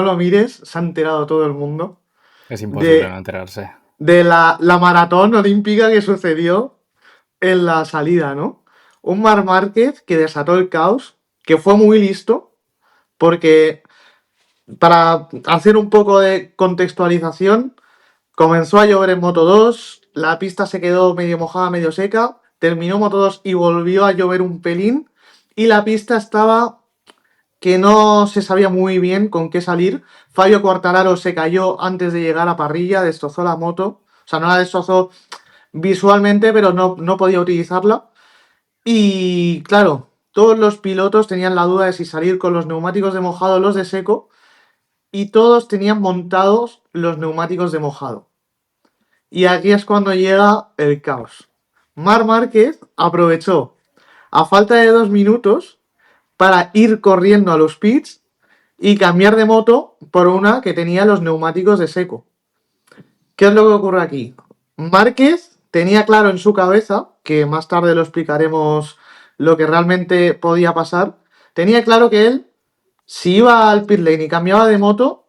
no lo mires, se ha enterado todo el mundo Es imposible no de, enterarse. de la maratón olímpica que sucedió en la salida, ¿no? Un Marc Márquez que desató el caos, que fue muy listo, porque para hacer un poco de contextualización, comenzó a llover en Moto 2, la pista se quedó medio mojada, medio seca, terminó Moto 2 y volvió a llover un pelín, y la pista estaba que no se sabía muy bien con qué salir. Fabio Quartararo se cayó antes de llegar a parrilla, destrozó la moto, o sea, no la destrozó visualmente, pero no podía utilizarla. Y claro, todos los pilotos tenían la duda de si salir con los neumáticos de mojado o los de seco, y todos tenían montados los neumáticos de mojado. Y aquí es cuando llega el caos. Marc Márquez aprovechó, a falta de 2 minutos, para ir corriendo a los pits y cambiar de moto por una que tenía los neumáticos de seco. ¿Qué es lo que ocurre aquí? Márquez tenía claro en su cabeza, que más tarde lo explicaremos lo que realmente podía pasar, tenía claro que él, si iba al pit lane y cambiaba de moto,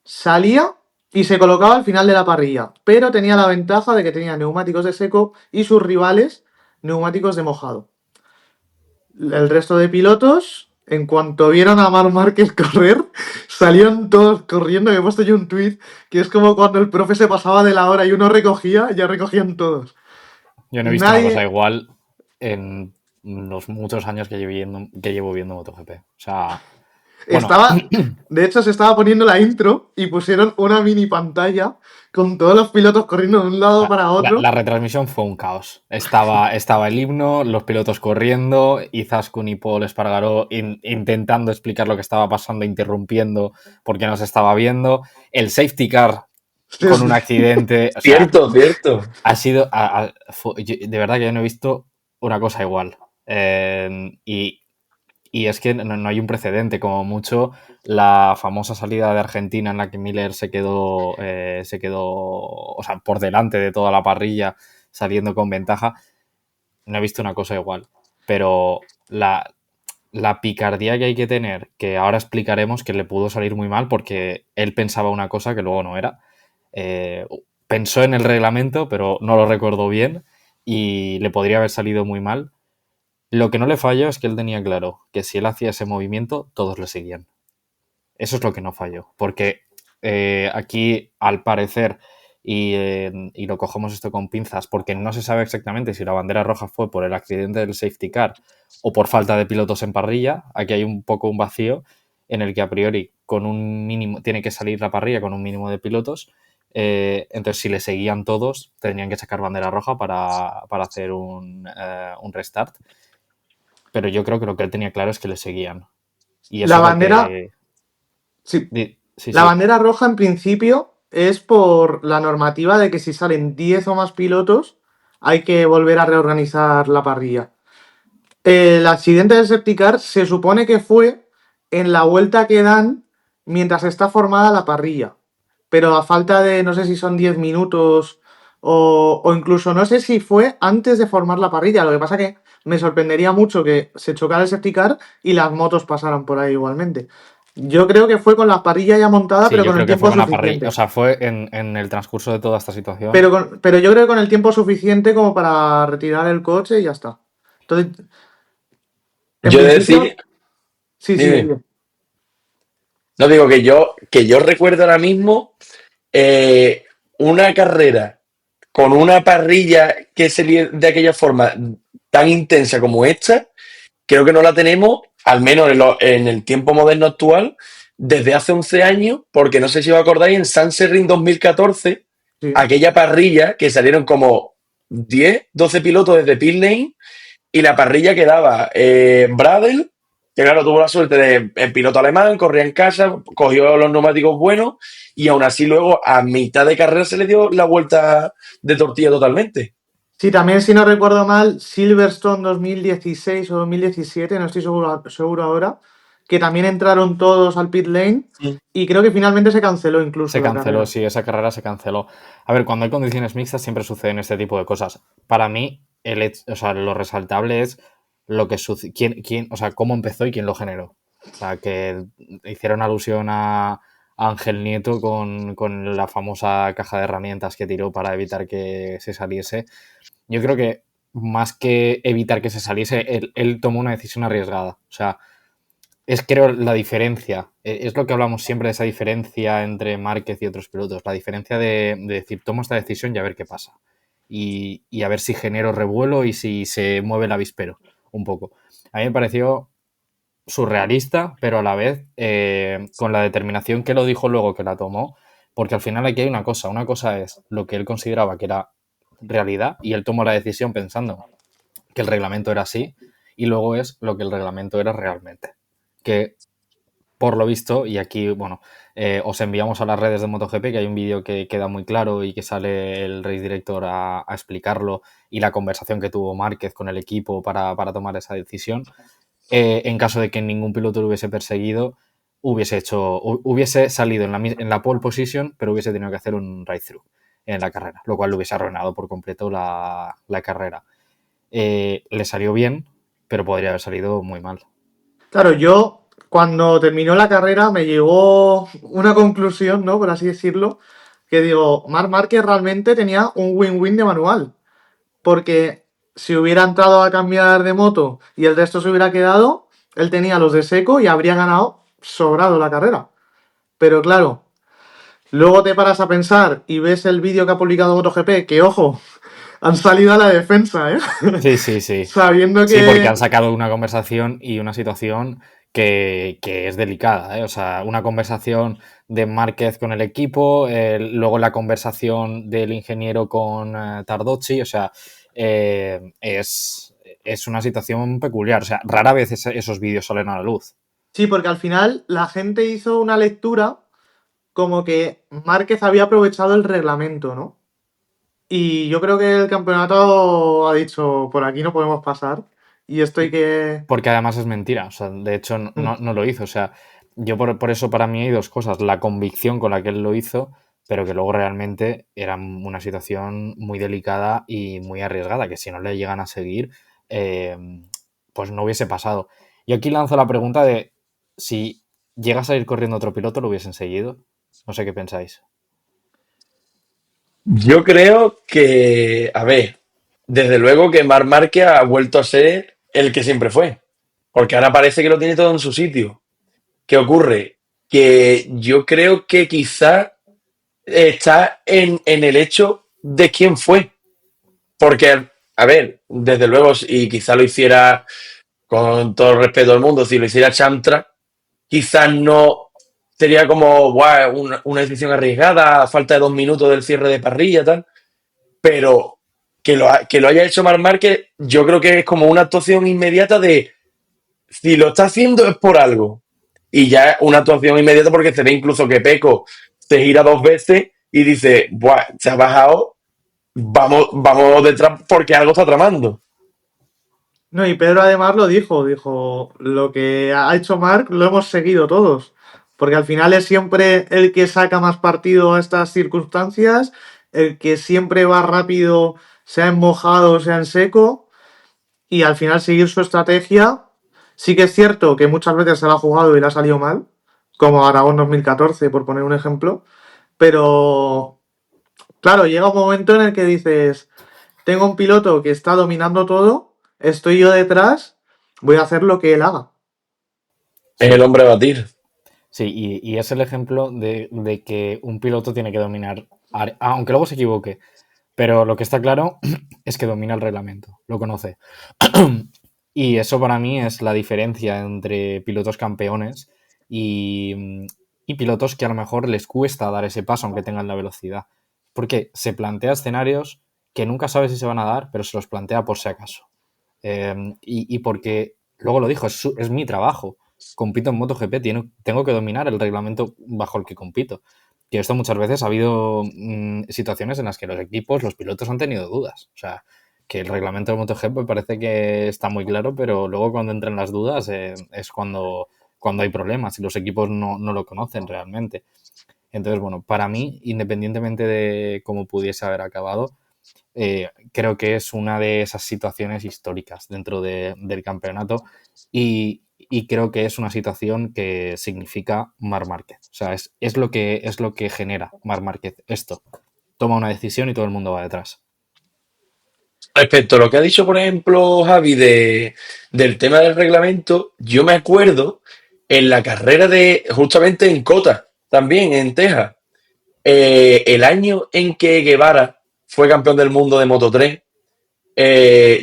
salía y se colocaba al final de la parrilla. Pero tenía la ventaja de que tenía neumáticos de seco y sus rivales neumáticos de mojado. El resto de pilotos, en cuanto vieron a Marc Márquez correr, salieron todos corriendo. Me he puesto yo un tweet que es como cuando el profe se pasaba de la hora y uno recogía, ya recogían todos. Yo no he visto una cosa Nadie igual en los muchos años que llevo viendo MotoGP. O sea, bueno, estaba. De hecho, se estaba poniendo la intro y pusieron una mini pantalla con todos los pilotos corriendo de un lado para la otro. retransmisión fue un caos. Estaba el himno, los pilotos corriendo, Izaskun y Paul Espargaró intentando explicar lo que estaba pasando, interrumpiendo porque no se estaba viendo. El safety car Sí, con sí. un accidente. O sea, Cierto, cierto. ha sido. De verdad que yo no he visto una cosa igual. Y es que no hay un precedente, como mucho la famosa salida de Argentina en la que Miller se quedó, o sea, por delante de toda la parrilla, saliendo con ventaja. No he visto una cosa igual. Pero la picardía que hay que tener, que ahora explicaremos que le pudo salir muy mal porque él pensaba una cosa que luego no era. Eh, Pensó en el reglamento, pero no lo recordó bien y le podría haber salido muy mal. Lo que no le falló es que él tenía claro que si él hacía ese movimiento, todos le seguían. Eso es lo que no falló. Porque aquí, al parecer, y lo cogemos esto con pinzas, porque no se sabe exactamente si la bandera roja fue por el accidente del safety car o por falta de pilotos en parrilla. Aquí hay un poco un vacío en el que a priori con un mínimo tiene que salir la parrilla con un mínimo de pilotos. Entonces, si le seguían todos, tendrían que sacar bandera roja para hacer un restart. Pero yo creo que lo que él tenía claro es que le seguían. Y eso La es lo bandera. que... Sí. Sí, La sí. bandera roja, en principio, es por la normativa de que si salen 10 o más pilotos, hay que volver a reorganizar la parrilla. El accidente del safety car se supone que fue en la vuelta que dan mientras está formada la parrilla. Pero a falta de, no sé si son 10 minutos o incluso no sé si fue antes de formar la parrilla. Lo que pasa que me sorprendería mucho que se chocara el safety car y las motos pasaran por ahí igualmente. Yo creo que fue con la parrilla ya montada, Sí, pero yo con el creo que fue tiempo con la parrilla. O suficiente. sea, fue en el transcurso de toda esta situación. Pero yo creo que con el tiempo suficiente como para retirar el coche y ya está. Entonces, en Yo he de principio, decir, sí, sí, dime, dime. no digo que yo recuerdo ahora mismo eh, una carrera con una parrilla que se de aquella forma tan intensa como esta, creo que no la tenemos, al menos en el tiempo moderno actual, desde hace 11 años, porque no sé si os acordáis, en Sanserring 2014, Sí. aquella parrilla que salieron como 10 12 pilotos desde pit lane y la parrilla quedaba Bradel, que claro, tuvo la suerte de el piloto alemán, corría en casa, cogió los neumáticos buenos y aún así luego a mitad de carrera se le dio la vuelta de tortilla totalmente. Sí, también si no recuerdo mal, Silverstone 2016 o 2017, no estoy seguro ahora, que también entraron todos al pit lane Mm. y creo que finalmente se canceló incluso Se la canceló, carrera. sí, esa carrera se canceló. A ver, cuando hay condiciones mixtas siempre suceden este tipo de cosas. Para mí, o sea, lo resaltable es lo que o sea, cómo empezó y quién lo generó. O sea, que hicieron alusión a Ángel Nieto con la famosa caja de herramientas que tiró para evitar que se saliese. Yo creo que más que evitar que se saliese, él tomó una decisión arriesgada. O sea, es creo la diferencia. Es lo que hablamos siempre de esa diferencia entre Márquez y otros pilotos. La diferencia de decir, tomo esta decisión y a ver qué pasa. Y a ver si genero revuelo y si se mueve el avispero un poco. A mí me pareció surrealista, pero a la vez con la determinación que lo dijo luego que la tomó, porque al final aquí hay una cosa es lo que él consideraba que era realidad y él tomó la decisión pensando que el reglamento era así y luego es lo que el reglamento era realmente, que por lo visto, y aquí, bueno, os enviamos a las redes de MotoGP, que hay un vídeo que queda muy claro y que sale el race director a explicarlo y la conversación que tuvo Márquez con el equipo para tomar esa decisión. En caso de que ningún piloto lo hubiese perseguido, hubiese salido en la pole position, pero hubiese tenido que hacer un ride-through en la carrera, lo cual le hubiese arruinado por completo la carrera. Le salió bien, pero podría haber salido muy mal. Claro, yo cuando terminó la carrera me llegó una conclusión, ¿no? Por así decirlo, que digo, Marc Márquez realmente tenía un win-win de manual. Porque si hubiera entrado a cambiar de moto y el resto se hubiera quedado, él tenía los de seco y habría ganado sobrado la carrera. Pero claro, luego te paras a pensar y ves el vídeo que ha publicado MotoGP, que ojo, han salido a la defensa, ¿eh? Sí, sí, sí. Sabiendo Sí, porque han que... sacado una conversación y una situación que es delicada, ¿eh? O sea, una conversación de Márquez con el equipo, luego la conversación del ingeniero con Tardozzi, o sea, es una situación peculiar. O sea, rara vez esos vídeos salen a la luz. Sí, porque al final la gente hizo una lectura como que Márquez había aprovechado el reglamento, ¿no? Y yo creo que el campeonato ha dicho, por aquí no podemos pasar. Y esto hay que... Porque además es mentira. O sea, de hecho, no lo hizo. O sea, yo por eso para mí hay dos cosas. La convicción con la que él lo hizo, pero que luego realmente era una situación muy delicada y muy arriesgada, que si no le llegan a seguir, eh, pues no hubiese pasado. Y aquí lanzo la pregunta de si llega a salir corriendo otro piloto, ¿lo hubiesen seguido? No sé qué pensáis. Yo creo que, a ver, desde luego que Marc Márquez ha vuelto a ser el que siempre fue, porque ahora parece que lo tiene todo en su sitio. ¿Qué ocurre? Que yo creo que quizá está en el hecho de quién fue, porque, a ver, desde luego, y quizá lo hiciera con todo el respeto del mundo, si lo hiciera Chantra, quizás no sería como "Buah, una decisión arriesgada, a falta de 2 minutos del cierre de parrilla, tal", pero que lo haya hecho Marc Márquez, yo creo que es como una actuación inmediata de si lo está haciendo es por algo. Y ya es una actuación inmediata porque se ve incluso que Peco se gira 2 veces y dice, Buah, se ha bajado, vamos detrás porque algo está tramando. No, y Pedro además lo dijo, lo que ha hecho Marc lo hemos seguido todos, porque al final es siempre el que saca más partido a estas circunstancias, el que siempre va rápido, sea en mojado, sea en seco, y al final seguir su estrategia. Sí que es cierto que muchas veces se la ha jugado y le ha salido mal, como Aragón 2014, por poner un ejemplo, pero claro, llega un momento en el que dices, tengo un piloto que está dominando todo, estoy yo detrás, voy a hacer lo que él haga. Es el Sí, hombre a batir. sí, y es el ejemplo de que un piloto tiene que dominar, aunque luego se equivoque, pero lo que está claro es que domina el reglamento, lo conoce. Y eso para mí es la diferencia entre pilotos campeones y pilotos que a lo mejor les cuesta dar ese paso aunque tengan la velocidad. Porque se plantea escenarios que nunca sabe si se van a dar, pero se los plantea por si acaso. Y porque, luego lo dijo, es mi trabajo. Compito en MotoGP, tengo que dominar el reglamento bajo el que compito. Y esto muchas veces ha habido situaciones en las que los equipos, los pilotos han tenido dudas. O sea, que el reglamento de MotoGP parece que está muy claro, pero luego cuando entran las dudas es cuando hay problemas y los equipos no lo conocen realmente. Entonces, bueno, para mí, independientemente de cómo pudiese haber acabado, creo que es una de esas situaciones históricas dentro del campeonato y y creo que es una situación que significa Marc Márquez. O sea, es lo que genera Marc Márquez esto. Toma una decisión y todo el mundo va detrás. Respecto a lo que ha dicho, por ejemplo, Javi, del tema del reglamento, yo me acuerdo en la carrera justamente en Cota, también en Texas, el año en que Guevara fue campeón del mundo de Moto 3,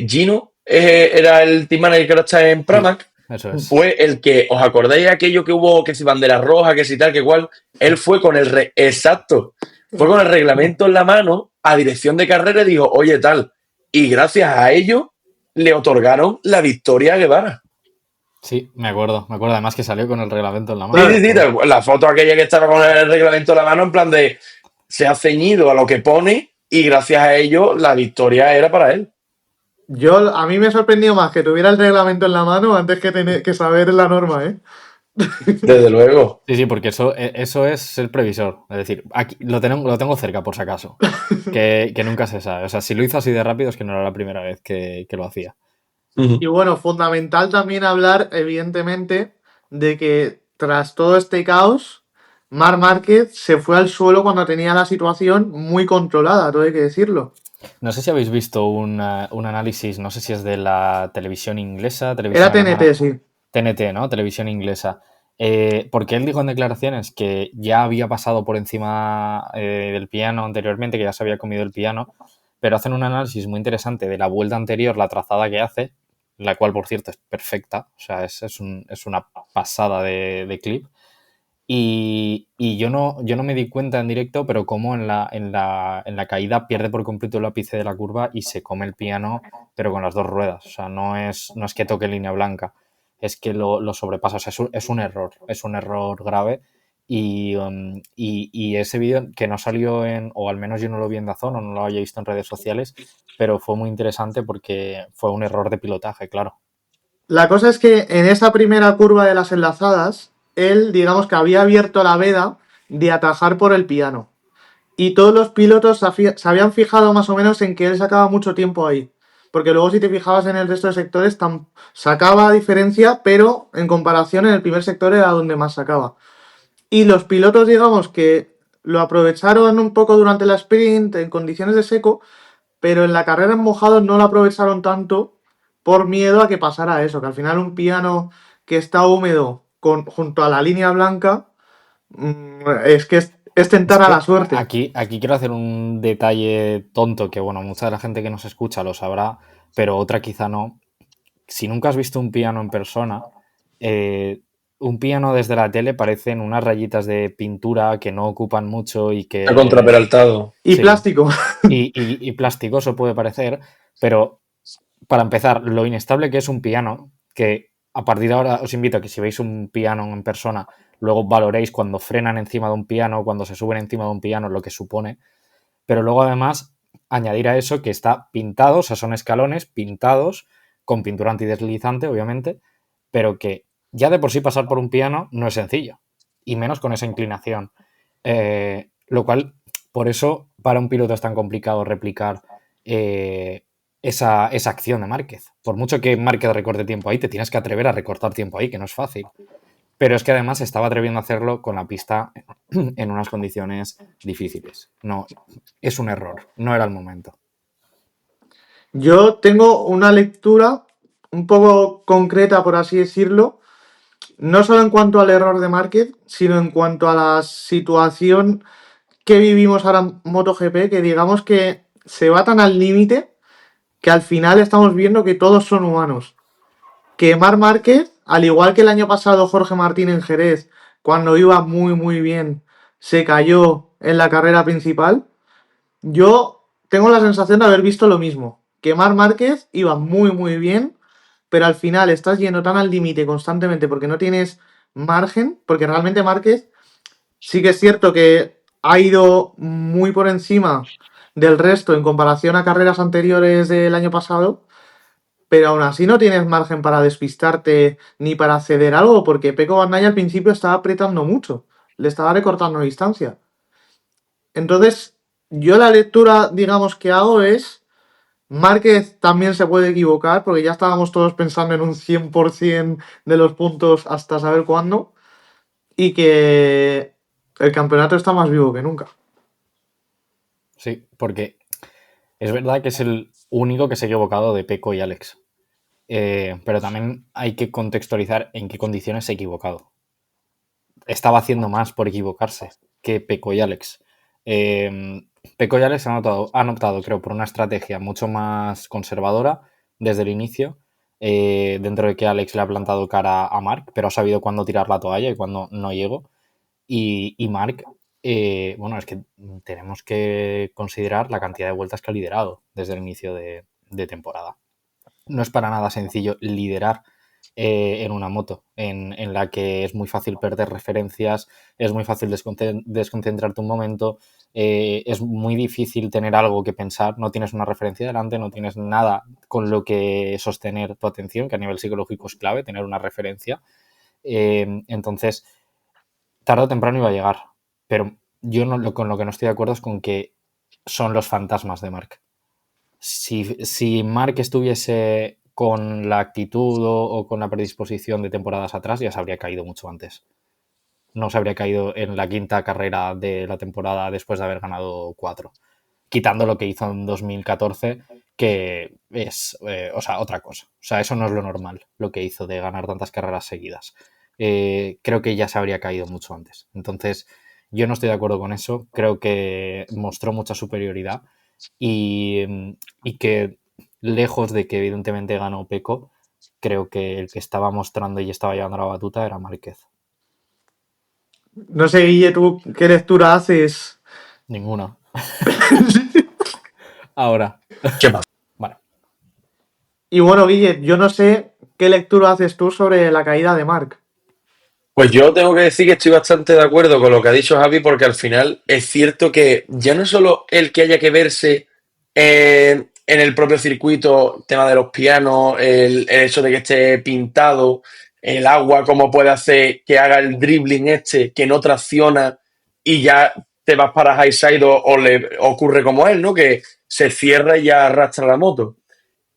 Gino era el team manager que ahora está en Sí, Pramac, eso es. fue el que, ¿os acordáis de aquello que hubo, que si bandera roja, que si tal, que cual? Él fue con exacto, fue con el reglamento en la mano a dirección de carrera y dijo, oye, tal. Y gracias a ello le otorgaron la victoria a Guevara. Sí, me acuerdo. Además que salió con el reglamento en la Sí, mano. sí, sí, la foto aquella que estaba con el reglamento en la mano, en plan de se ha ceñido a lo que pone y gracias a ello la victoria era para él. A mí me sorprendió más que tuviera el reglamento en la mano antes que saber la norma, ¿eh? Desde luego. Sí, porque eso es ser previsor. Es decir, aquí lo tengo cerca por si acaso. Que nunca se sabe. O sea, si lo hizo así de rápido es que no era la primera vez que lo hacía. Y bueno, fundamental también hablar, evidentemente, de que tras todo este caos, Marc Márquez se fue al suelo cuando tenía la situación muy controlada, todo hay que decirlo. No sé si habéis visto un análisis, no sé si es de la televisión inglesa, televisión Era alemana. TNT, sí. TNT, ¿no? Televisión inglesa. Porque él dijo en declaraciones que ya había pasado por encima del piano anteriormente, que ya se había comido el piano, pero hacen un análisis muy interesante de la vuelta anterior, la trazada que hace, la cual, por cierto, es perfecta, o sea, es una pasada de clip. Y yo no me di cuenta en directo, pero como en la caída pierde por completo el ápice de la curva y se come el piano, pero con las dos ruedas. O sea, no es que toque línea blanca, es que lo sobrepasa. O sea, es un error grave. Y ese vídeo que no salió o al menos yo no lo vi en Dazón o no lo había visto en redes sociales, pero fue muy interesante porque fue un error de pilotaje, claro. La cosa es que en esa primera curva de las enlazadas, él, digamos que había abierto la veda de atajar por el piano. Y todos los pilotos se habían fijado más o menos en que él sacaba mucho tiempo ahí. Porque luego si te fijabas en el resto de sectores, sacaba diferencia, pero en comparación en el primer sector era donde más sacaba. Y los pilotos, digamos que lo aprovecharon un poco durante la sprint en condiciones de seco, pero en la carrera en mojado no lo aprovecharon tanto por miedo a que pasara eso, que al final un piano que está húmedo junto a la línea blanca es que es Es tentar a la que suerte. aquí quiero hacer un detalle tonto que, bueno, mucha de la gente que nos escucha lo sabrá, pero otra quizá no. Si nunca has visto un piano en persona, eh, un piano desde la tele parecen unas rayitas de pintura que no ocupan mucho y Está que contraperaltado. Y sí, plástico. y plasticoso puede parecer, pero para empezar, lo inestable que es un piano, que a partir de ahora os invito a que si veis un piano en persona, luego valoréis cuando frenan encima de un piano, cuando se suben encima de un piano, lo que supone, pero luego además añadir a eso que está pintado, o sea, son escalones pintados con pintura antideslizante, obviamente, pero que ya de por sí pasar por un piano no es sencillo, y menos con esa inclinación. Lo cual, por eso, para un piloto es tan complicado replicar esa acción de Márquez. Por mucho que Márquez recorte tiempo ahí, te tienes que atrever a recortar tiempo ahí, que no es fácil. Pero es que además se estaba atreviendo a hacerlo con la pista en unas condiciones difíciles. No, es un error, no era el momento. Yo tengo una lectura un poco concreta, por así decirlo, no solo en cuanto al error de Márquez, sino en cuanto a la situación que vivimos ahora en MotoGP, que digamos que se va tan al límite que al final estamos viendo que todos son humanos. Que Marc Márquez, al igual que el año pasado Jorge Martín en Jerez, cuando iba muy muy bien, se cayó en la carrera principal, yo tengo la sensación de haber visto lo mismo. Que Marc Márquez iba muy muy bien, pero al final estás yendo tan al límite constantemente porque no tienes margen, porque realmente Márquez sí que es cierto que ha ido muy por encima del resto en comparación a carreras anteriores del año pasado, pero aún así no tienes margen para despistarte ni para ceder algo, porque Pecco Bagnaia al principio estaba apretando mucho, le estaba recortando distancia. Entonces, yo la lectura, digamos, que hago es, Márquez también se puede equivocar, porque ya estábamos todos pensando en un 100% de los puntos hasta saber cuándo, y que el campeonato está más vivo que nunca. Sí, porque es verdad que es el único que se ha equivocado de Peco y Alex. Pero también hay que contextualizar en qué condiciones se ha equivocado. Estaba haciendo más por equivocarse que Peco y Alex. Peco y Alex han optado, creo, por una estrategia mucho más conservadora desde el inicio, dentro de que Alex le ha plantado cara a Marc, pero ha sabido cuándo tirar la toalla y cuándo no llegó. Y Marc, bueno, es que tenemos que considerar la cantidad de vueltas que ha liderado desde el inicio de temporada. No es para nada sencillo liderar en una moto, en la que es muy fácil perder referencias, es muy fácil desconcentrarte un momento, es muy difícil tener algo que pensar, no tienes una referencia delante, no tienes nada con lo que sostener tu atención, que a nivel psicológico es clave tener una referencia. Entonces, tarde o temprano iba a llegar, pero yo con lo que no estoy de acuerdo es con que son los fantasmas de Marc. Si Marc estuviese con la actitud o con la predisposición de temporadas atrás, ya se habría caído mucho antes. No se habría caído en la quinta carrera de la temporada después de haber ganado 4. Quitando lo que hizo en 2014, que es, otra cosa. O sea, eso no es lo normal, lo que hizo de ganar tantas carreras seguidas. Creo que ya se habría caído mucho antes. Entonces, yo no estoy de acuerdo con eso. Creo que mostró mucha superioridad y que, lejos de que evidentemente ganó Peco, creo que el que estaba mostrando y estaba llevando la batuta era Márquez. No sé, Guille, ¿tú qué lectura haces? Ninguna. Ahora. ¿Qué más? Vale. Y bueno, Guille, yo no sé qué lectura haces tú sobre la caída de Marc. Pues yo tengo que decir que estoy bastante de acuerdo con lo que ha dicho Javi, porque al final es cierto que ya no es solo el que haya que verse en el propio circuito, tema de los pianos, el hecho de que esté pintado, el agua, cómo puede hacer que haga el dribbling que no tracciona y ya te vas para high side o le ocurre como a él, ¿no? Que se cierra y ya arrastra la moto.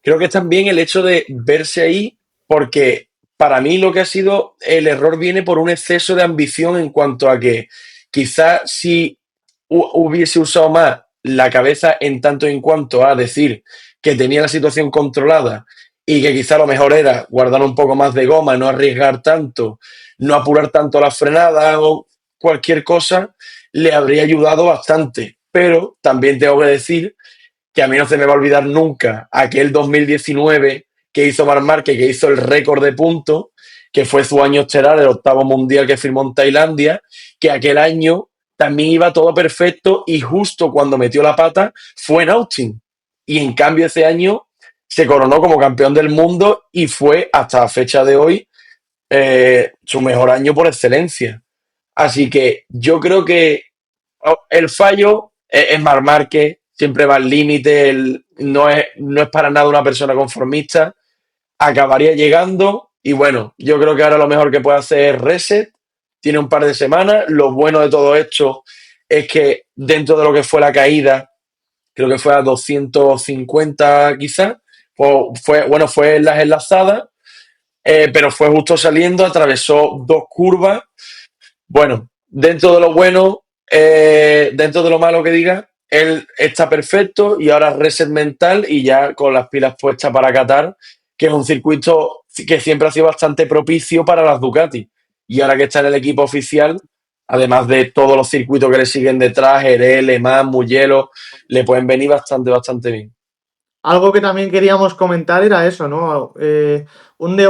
Creo que es también el hecho de verse ahí, porque para mí lo que ha sido el error viene por un exceso de ambición en cuanto a que quizás si hubiese usado más la cabeza en tanto en cuanto a decir que tenía la situación controlada y que quizá lo mejor era guardar un poco más de goma, no arriesgar tanto, no apurar tanto la frenada o cualquier cosa, le habría ayudado bastante. Pero también tengo que decir que a mí no se me va a olvidar nunca aquel 2019 que hizo Marc Márquez, que hizo el récord de puntos, que fue su año estelar, el 8º mundial que firmó en Tailandia, que aquel año también iba todo perfecto y justo cuando metió la pata fue en Austin. Y en cambio ese año se coronó como campeón del mundo y fue hasta la fecha de hoy su mejor año por excelencia. Así que yo creo que el fallo es Marc Márquez, siempre va al límite, no es para nada una persona conformista, acabaría llegando y bueno, yo creo que ahora lo mejor que puede hacer es reset, tiene un par de semanas, lo bueno de todo esto es que dentro de lo que fue la caída, creo que fue a 250 quizás, fue en las enlazadas, pero fue justo saliendo, atravesó 2 curvas. Bueno, dentro de lo bueno, dentro de lo malo que diga, él está perfecto y ahora reset mental y ya con las pilas puestas para Qatar, que es un circuito que siempre ha sido bastante propicio para las Ducati. Y ahora que está en el equipo oficial, además de todos los circuitos que le siguen detrás, Jerez, Le Mans, Mugello, le pueden venir bastante, bastante bien. Algo que también queríamos comentar era eso, ¿no? Un